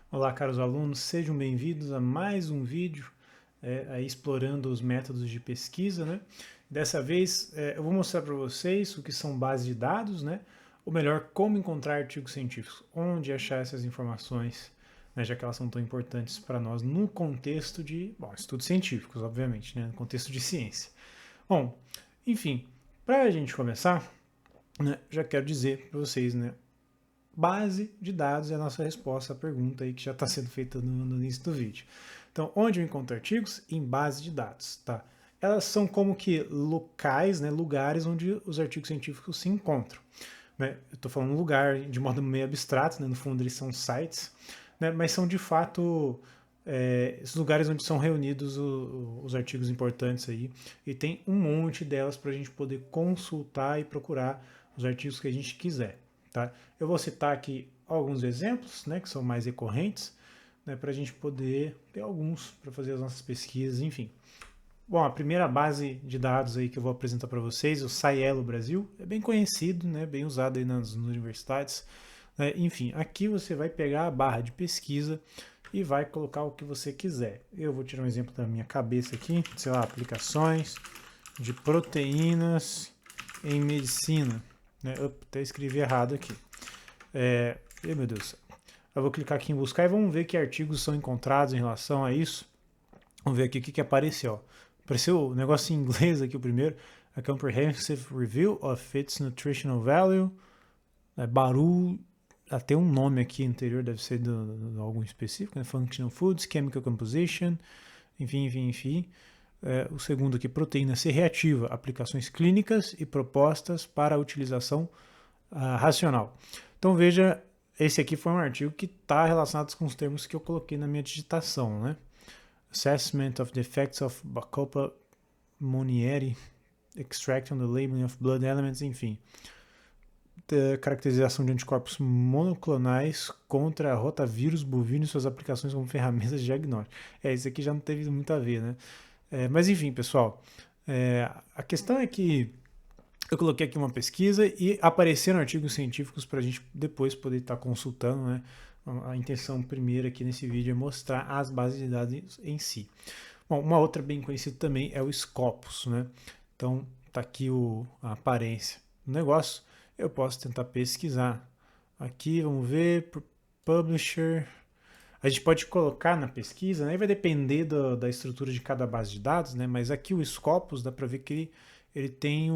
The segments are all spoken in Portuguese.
Olá, caros alunos, sejam bem-vindos a mais um vídeo aí explorando os métodos de pesquisa, né? Dessa vez eu vou mostrar para vocês o que são bases de dados, né? Ou melhor, como encontrar artigos científicos, onde achar essas informações, né? Já que elas são tão importantes para nós no contexto de, bom, estudos científicos, obviamente, né? No contexto de ciência. Bom, enfim, para a gente começar, né, já quero dizer para vocês, né? Base de dados é a nossa resposta à pergunta aí que já está sendo feita no início do vídeo. Então, onde eu encontro artigos? Em base de dados, tá? Elas são como que locais, né, lugares onde os artigos científicos se encontram. Né? Eu estou falando lugar de modo meio abstrato, né? No fundo eles são sites, né? Mas são de fato esses lugares onde são reunidos os artigos importantes aí, e tem um monte delas para a gente poder consultar e procurar os artigos que a gente quiser. Tá? Eu vou citar aqui alguns exemplos, né, que são mais recorrentes, né, para a gente poder ter alguns para fazer as nossas pesquisas, enfim. Bom, a primeira base de dados aí que eu vou apresentar para vocês, o Scielo Brasil, é bem conhecido, né, bem usado aí nas universidades. Né? Enfim, aqui você vai pegar a barra de pesquisa e vai colocar o que você quiser. Eu vou tirar um exemplo da minha cabeça aqui, sei lá, aplicações de proteínas em medicina. Né? Até escrevi errado aqui. Meu Deus. Eu vou clicar aqui em buscar e vamos ver que artigos são encontrados em relação a isso. Vamos ver aqui o que apareceu. Apareceu o negócio em inglês aqui o primeiro. A Comprehensive Review of its Nutritional Value. Baru, até um nome aqui anterior, deve ser de algo específico, né? Functional Foods, Chemical Composition, enfim. O segundo aqui, proteína C reativa, aplicações clínicas e propostas para a utilização racional. Então veja, esse aqui foi um artigo que está relacionado com os termos que eu coloquei na minha digitação, né? Assessment of the effects of Bacopa Monieri extract on the labeling of blood elements, enfim. Caracterização de anticorpos monoclonais contra rotavírus bovino e suas aplicações como ferramentas de diagnóstico. Isso aqui já não teve muito a ver, né? Mas enfim, pessoal, a questão é que eu coloquei aqui uma pesquisa e apareceram artigos científicos para a gente depois poder estar consultando, né? A intenção primeira aqui nesse vídeo é mostrar as bases de dados em si. Bom, uma outra bem conhecida também é o Scopus, né? Então, tá aqui a aparência do negócio. Eu posso tentar pesquisar. Aqui, vamos ver, Publisher. A gente pode colocar na pesquisa, né? Vai depender da estrutura de cada base de dados, né? Mas aqui o Scopus, dá para ver que ele tem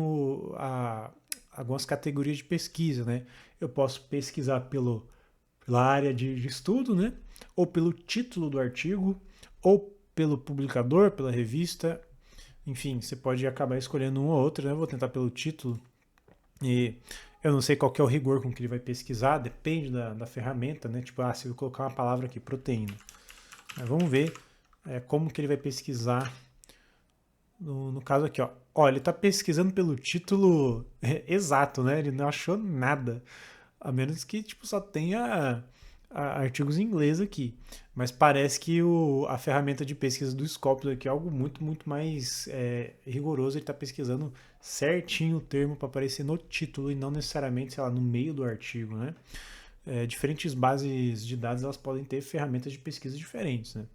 algumas categorias de pesquisa, né? Eu posso pesquisar pela área de estudo, né? Ou pelo título do artigo, ou pelo publicador, pela revista. Enfim, você pode acabar escolhendo um ou outro, né? Eu vou tentar pelo título. E eu não sei qual que é o rigor com que ele vai pesquisar, depende da ferramenta, né? Tipo, se eu colocar uma palavra aqui, proteína. Mas vamos ver como que ele vai pesquisar. No caso aqui, ó. Ele está pesquisando pelo título exato, né? Ele não achou nada. A menos que tipo, só tenha artigos em inglês aqui. Mas parece que a ferramenta de pesquisa do Scopus aqui é algo muito mais rigoroso. Ele está pesquisando certinho o termo para aparecer no título e não necessariamente, sei lá, no meio do artigo, né? Diferentes bases de dados elas podem ter ferramentas de pesquisa diferentes, né?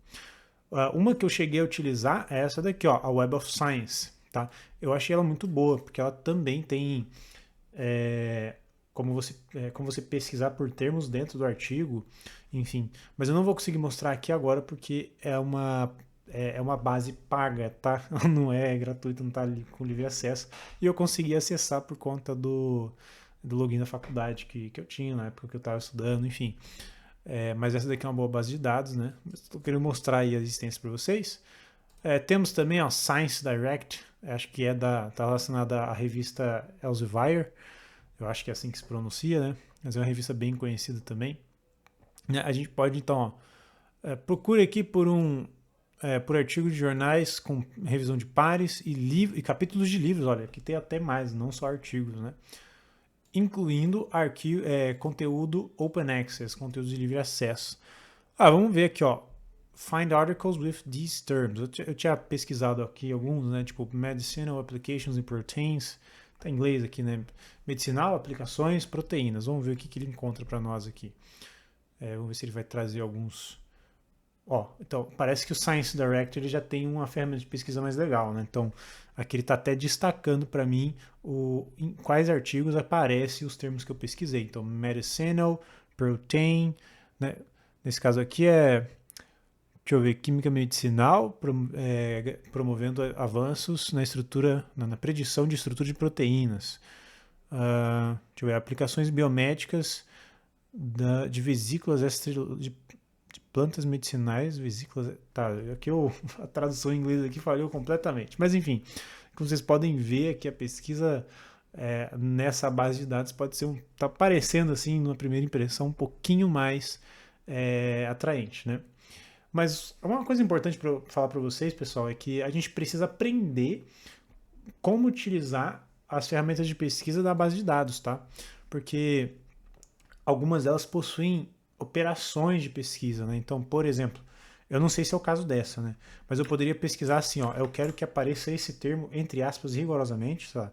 Uma que eu cheguei a utilizar é essa daqui, ó, a Web of Science, tá? Eu achei ela muito boa, porque ela também tem como você pesquisar por termos dentro do artigo, enfim. Mas eu não vou conseguir mostrar aqui agora porque é uma base paga, tá? Não é gratuita, não está ali com livre acesso. E eu consegui acessar por conta do login da faculdade que eu tinha na época que eu estava estudando, enfim. Mas essa daqui é uma boa base de dados, né? Estou querendo mostrar aí a existência para vocês. Temos também a Science Direct, acho que tá relacionada à revista Elsevier, eu acho que é assim que se pronuncia, né? Mas é uma revista bem conhecida também. A gente pode, então, procure aqui por artigos de jornais com revisão de pares e capítulos de livros. Olha, aqui tem até mais, não só artigos, né? Incluindo conteúdo open access, conteúdo de livre acesso. Vamos ver aqui, ó. Find articles with these terms. Eu tinha pesquisado aqui alguns, né? Tipo Medicinal Applications in Proteins. Tá em inglês aqui, né? Medicinal, aplicações, proteínas. Vamos ver o que ele encontra para nós aqui. Vamos ver se ele vai trazer alguns. Ó, então, parece que o Science Direct ele já tem uma ferramenta de pesquisa mais legal, né? Então, aqui ele está até destacando para mim em quais artigos aparecem os termos que eu pesquisei. Então, medicinal, protein, né? Nesse caso aqui deixa eu ver, química medicinal, promovendo avanços na estrutura, na predição de estrutura de proteínas. Deixa eu ver, aplicações biomédicas de vesículas de plantas medicinais, vesículas. Tá, aqui a tradução em inglês aqui falhou completamente. Mas enfim, como vocês podem ver aqui a pesquisa nessa base de dados pode ser tá parecendo assim, numa primeira impressão, um pouquinho mais atraente, né? Mas uma coisa importante para falar para vocês, pessoal, é que a gente precisa aprender como utilizar as ferramentas de pesquisa da base de dados, tá? Porque algumas delas possuem operações de pesquisa, né? Então, por exemplo, eu não sei se é o caso dessa, né? Mas eu poderia pesquisar assim, ó, eu quero que apareça esse termo, entre aspas, rigorosamente, sei lá,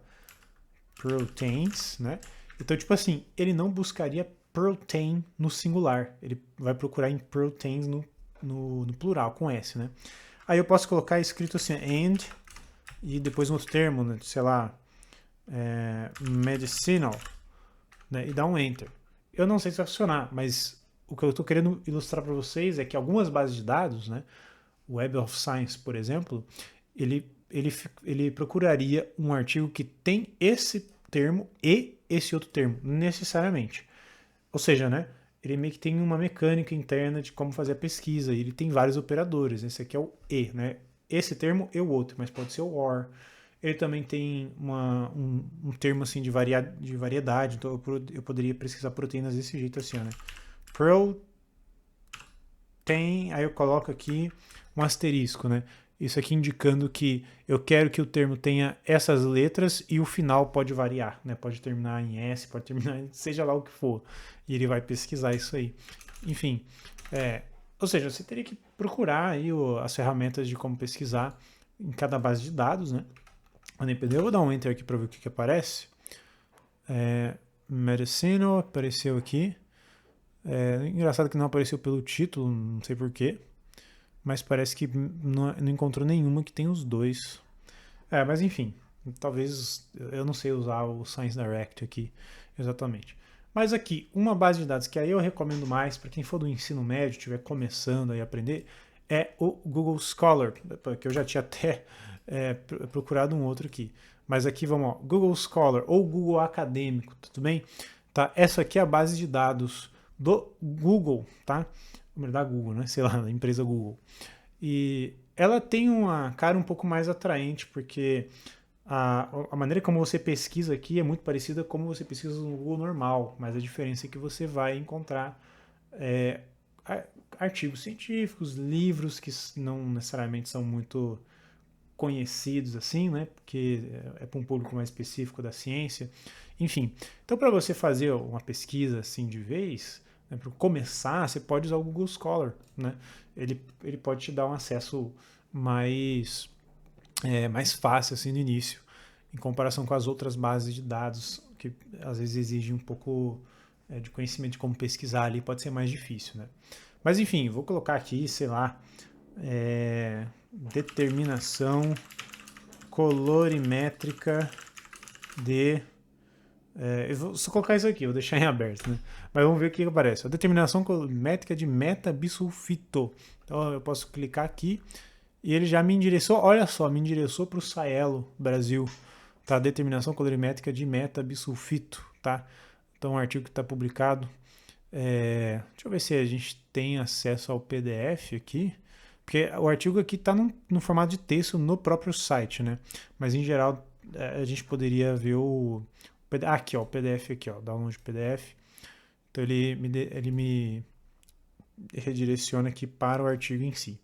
proteins, né? Então, tipo assim, ele não buscaria protein no singular, ele vai procurar em proteins no plural, com S, né? Aí eu posso colocar escrito assim, and, e depois um outro termo, né? Sei lá, medicinal, né? E dar um enter. Eu não sei se vai funcionar, mas o que eu estou querendo ilustrar para vocês é que algumas bases de dados, né? O Web of Science, por exemplo, ele procuraria um artigo que tem esse termo e esse outro termo, necessariamente. Ou seja, né? Ele meio que tem uma mecânica interna de como fazer a pesquisa. E ele tem vários operadores. Esse aqui é o E, né? Esse termo e o outro, mas pode ser o OR. Ele também tem um termo assim de variedade. Então eu poderia pesquisar proteínas desse jeito assim, né? Protein, aí eu coloco aqui um asterisco, né? Isso aqui indicando que eu quero que o termo tenha essas letras e o final pode variar, né? Pode terminar em S, pode terminar em seja lá o que for. E ele vai pesquisar isso aí. Enfim, ou seja, você teria que procurar aí as ferramentas de como pesquisar em cada base de dados, né? Eu vou dar um enter aqui para ver o que aparece. Medicinal apareceu aqui. Engraçado que não apareceu pelo título, não sei porquê. Mas parece que não encontrou nenhuma que tem os dois. Mas enfim, talvez eu não sei usar o Science Direct aqui exatamente. Mas aqui, uma base de dados que aí eu recomendo mais para quem for do ensino médio, estiver começando a aprender, é o Google Scholar, que eu já tinha até procurado um outro aqui. Mas aqui vamos, ó, Google Scholar ou Google Acadêmico, tudo bem? Tá? Essa aqui é a base de dados do Google, tá? Da Google, né? Sei lá, da empresa Google. E ela tem uma cara um pouco mais atraente, porque a maneira como você pesquisa aqui é muito parecida como você pesquisa no Google normal, mas a diferença é que você vai encontrar artigos científicos, livros que não necessariamente são muito conhecidos assim, né? Porque é para um público mais específico da ciência. Enfim, então para você fazer uma pesquisa assim de vez, né, para começar, você pode usar o Google Scholar, né? Ele pode te dar um acesso mais fácil assim no início, em comparação com as outras bases de dados que às vezes exigem um pouco de conhecimento de como pesquisar ali, pode ser mais difícil, né? Mas enfim, vou colocar aqui, sei lá, determinação colorimétrica de. Eu vou só colocar isso aqui, vou deixar em aberto, né? Mas vamos ver o que aparece. A determinação colorimétrica de metabisulfito. Então eu posso clicar aqui e ele já me endereçou, olha só, me endereçou para o Saelo, Brasil. Tá? Determinação colorimétrica de metabisulfito, tá? Então um artigo que está publicado. Deixa eu ver se a gente tem acesso ao PDF aqui. Porque o artigo aqui está no formato de texto no próprio site, né? Mas em geral a gente poderia ver aqui, ó, o PDF aqui, ó, download PDF. Então ele me redireciona aqui para o artigo em si.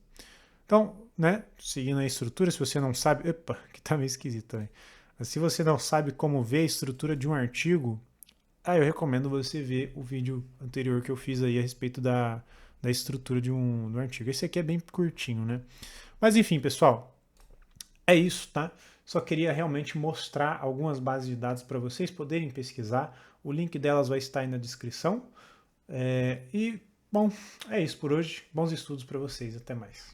Então, né, seguindo a estrutura, se você não sabe, opa, que tá meio esquisito também. Mas se você não sabe como ver a estrutura de um artigo, eu recomendo você ver o vídeo anterior que eu fiz aí a respeito da estrutura de um artigo. Esse aqui é bem curtinho, né? Mas enfim, pessoal, é isso, tá? Só queria realmente mostrar algumas bases de dados para vocês poderem pesquisar. O link delas vai estar aí na descrição. E Bom, é isso por hoje. Bons estudos para vocês. Até mais.